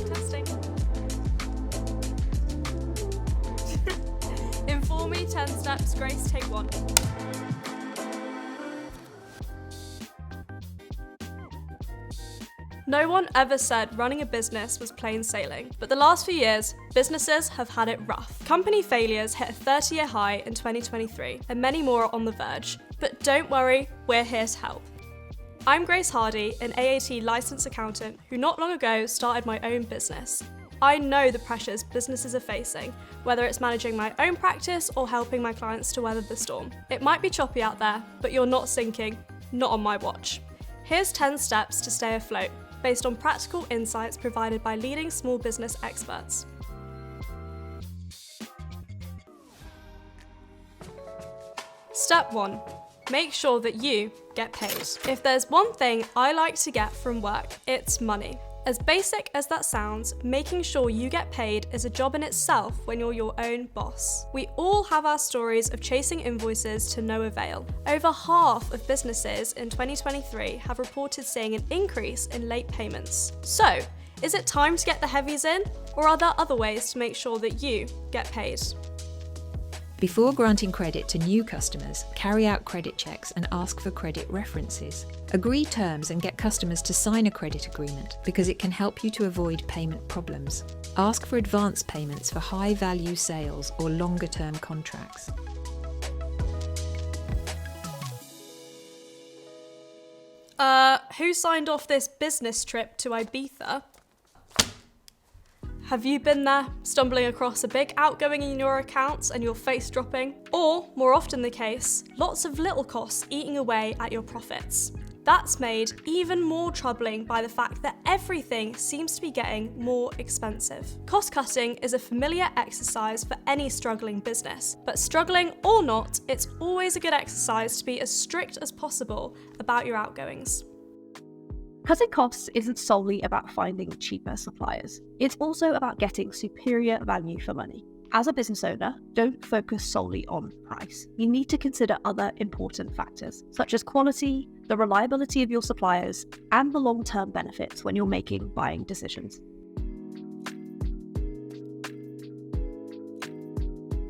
Testing. Informi 10 steps, Grace, take 1. No one ever said running a business was plain sailing, but the last few years, businesses have had it rough. Company failures hit a 30-year high in 2023, and many more are on the verge. But don't worry, we're here to help. I'm Grace Hardy, an AAT licensed accountant who not long ago started my own business. I know the pressures businesses are facing, whether it's managing my own practice or helping my clients to weather the storm. It might be choppy out there, but you're not sinking, not on my watch. Here's 10 steps to stay afloat, based on practical insights provided by leading small business experts. Step 1. Make sure that you get paid. If there's one thing I like to get from work, it's money. As basic as that sounds, making sure you get paid is a job in itself when you're your own boss. We all have our stories of chasing invoices to no avail. Over half of businesses in 2023 have reported seeing an increase in late payments. So, is it time to get the heavies in, or are there other ways to make sure that you get paid? Before granting credit to new customers, carry out credit checks and ask for credit references. Agree terms and get customers to sign a credit agreement because it can help you to avoid payment problems. Ask for advance payments for high-value sales or longer-term contracts. Who signed off this business trip to Ibiza? Have you been there, stumbling across a big outgoing in your accounts and your face dropping? Or, more often the case, lots of little costs eating away at your profits? That's made even more troubling by the fact that everything seems to be getting more expensive. Cost cutting is a familiar exercise for any struggling business, but struggling or not, it's always a good exercise to be as strict as possible about your outgoings. Cutting costs isn't solely about finding cheaper suppliers. It's also about getting superior value for money. As a business owner, don't focus solely on price. You need to consider other important factors, such as quality, the reliability of your suppliers, and the long-term benefits when you're making buying decisions.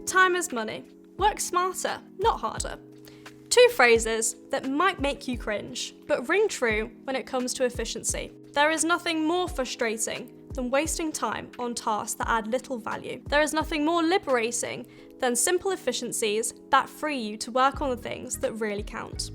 Time is money. Work smarter, not harder. 2 phrases that might make you cringe, but ring true when it comes to efficiency. There is nothing more frustrating than wasting time on tasks that add little value. There is nothing more liberating than simple efficiencies that free you to work on the things that really count.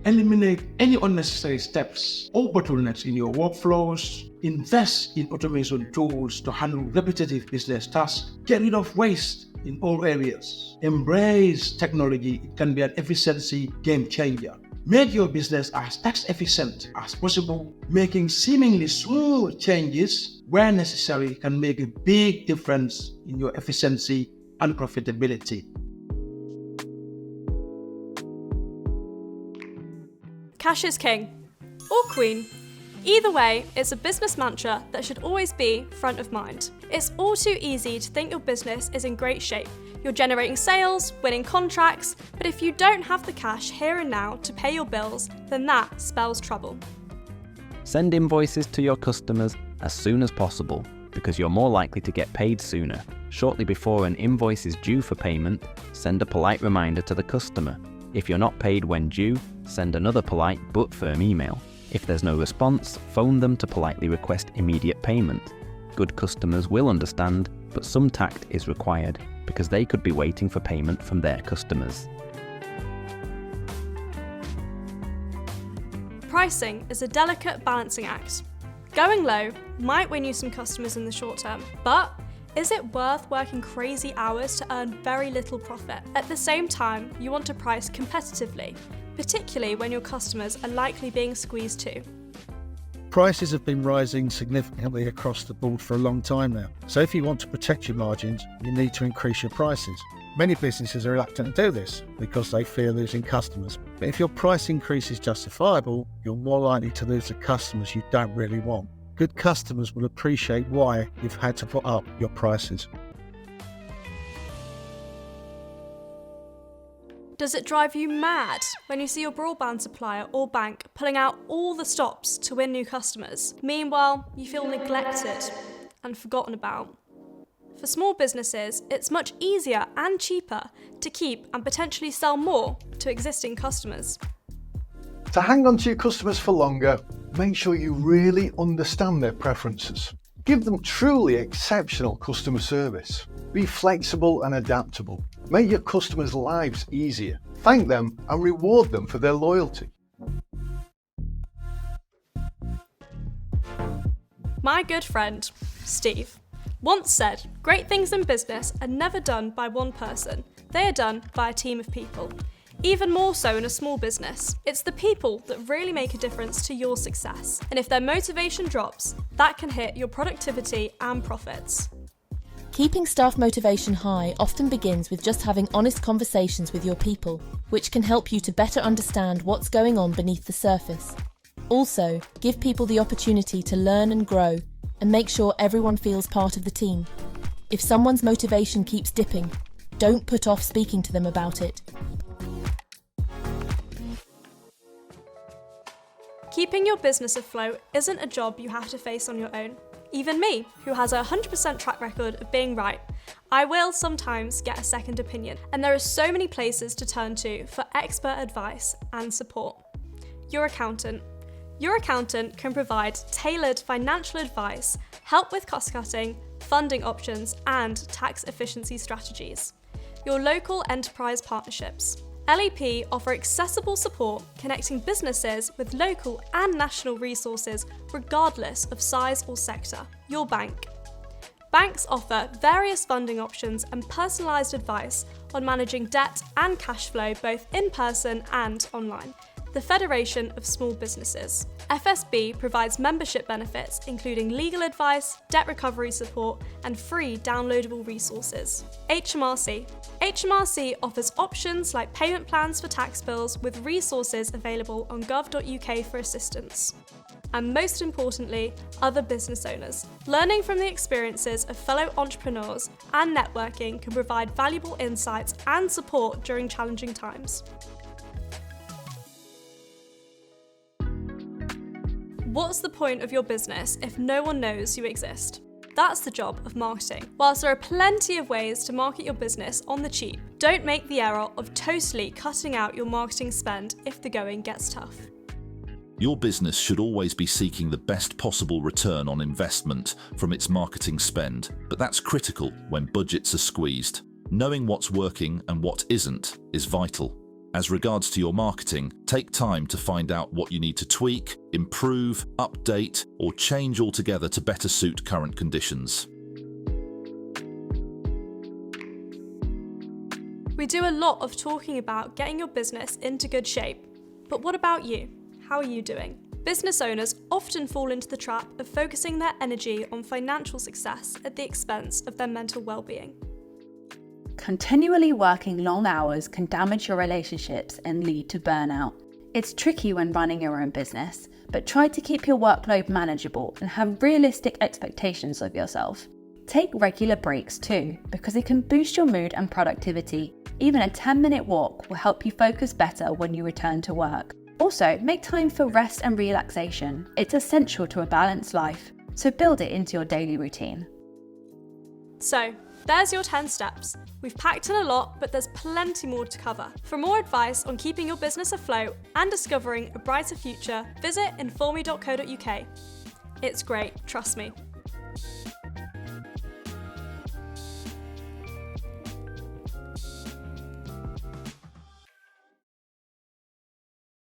Eliminate any unnecessary steps or bottlenecks in your workflows. Invest in automation tools to handle repetitive business tasks. Get rid of waste in all areas. Embrace technology. It can be an efficiency game changer. Make your business as tax efficient as possible. Making seemingly small changes where necessary can make a big difference in your efficiency and profitability. Cash is king, or queen. Either way, it's a business mantra that should always be front of mind. It's all too easy to think your business is in great shape. You're generating sales, winning contracts, but if you don't have the cash here and now to pay your bills, then that spells trouble. Send invoices to your customers as soon as possible because you're more likely to get paid sooner. Shortly before an invoice is due for payment, send a polite reminder to the customer. If you're not paid when due, send another polite but firm email. If there's no response, phone them to politely request immediate payment. Good customers will understand, but some tact is required because they could be waiting for payment from their customers. Pricing is a delicate balancing act. Going low might win you some customers in the short term, but is it worth working crazy hours to earn very little profit? At the same time, you want to price competitively, particularly when your customers are likely being squeezed too. Prices have been rising significantly across the board for a long time now. So if you want to protect your margins, you need to increase your prices. Many businesses are reluctant to do this because they fear losing customers. But if your price increase is justifiable, you're more likely to lose the customers you don't really want. Good customers will appreciate why you've had to put up your prices. Does it drive you mad when you see your broadband supplier or bank pulling out all the stops to win new customers? Meanwhile, you feel neglected and forgotten about. For small businesses, it's much easier and cheaper to keep and potentially sell more to existing customers. To hang on to your customers for longer, make sure you really understand their preferences. Give them truly exceptional customer service. Be flexible and adaptable. Make your customers' lives easier. Thank them and reward them for their loyalty. My good friend, Steve, once said, "Great things in business are never done by one person. They are done by a team of people." Even more so in a small business. It's the people that really make a difference to your success. And if their motivation drops, that can hit your productivity and profits. Keeping staff motivation high often begins with just having honest conversations with your people, which can help you to better understand what's going on beneath the surface. Also, give people the opportunity to learn and grow, and make sure everyone feels part of the team. If someone's motivation keeps dipping, don't put off speaking to them about it. Keeping your business afloat isn't a job you have to face on your own. Even me, who has a 100% track record of being right, I will sometimes get a second opinion, and there are so many places to turn to for expert advice and support. Your accountant. Your accountant can provide tailored financial advice, help with cost cutting, funding options, and tax efficiency strategies. Your local enterprise partnerships. LEP offer accessible support connecting businesses with local and national resources regardless of size or sector. Your bank. Banks offer various funding options and personalised advice on managing debt and cash flow both in person and online. The Federation of Small Businesses. FSB provides membership benefits including legal advice, debt recovery support, and free downloadable resources. HMRC. HMRC offers options like payment plans for tax bills with resources available on gov.uk for assistance. And most importantly, other business owners. Learning from the experiences of fellow entrepreneurs and networking can provide valuable insights and support during challenging times. What's the point of your business if no one knows you exist? That's the job of marketing. Whilst there are plenty of ways to market your business on the cheap, don't make the error of totally cutting out your marketing spend if the going gets tough. Your business should always be seeking the best possible return on investment from its marketing spend, but that's critical when budgets are squeezed. Knowing what's working and what isn't is vital. As regards to your marketing, take time to find out what you need to tweak, improve, update, or change altogether to better suit current conditions. We do a lot of talking about getting your business into good shape, but what about you? How are you doing? Business owners often fall into the trap of focusing their energy on financial success at the expense of their mental well-being. Continually working long hours can damage your relationships and lead to burnout. It's tricky when running your own business, but try to keep your workload manageable and have realistic expectations of yourself. Take regular breaks too, because it can boost your mood and productivity. Even a 10-minute walk will help you focus better when you return to work. Also, make time for rest and relaxation. It's essential to a balanced life, so build it into your daily routine. So, there's your 10 steps. We've packed in a lot, but there's plenty more to cover. For more advice on keeping your business afloat and discovering a brighter future, visit informi.co.uk. It's great, trust me.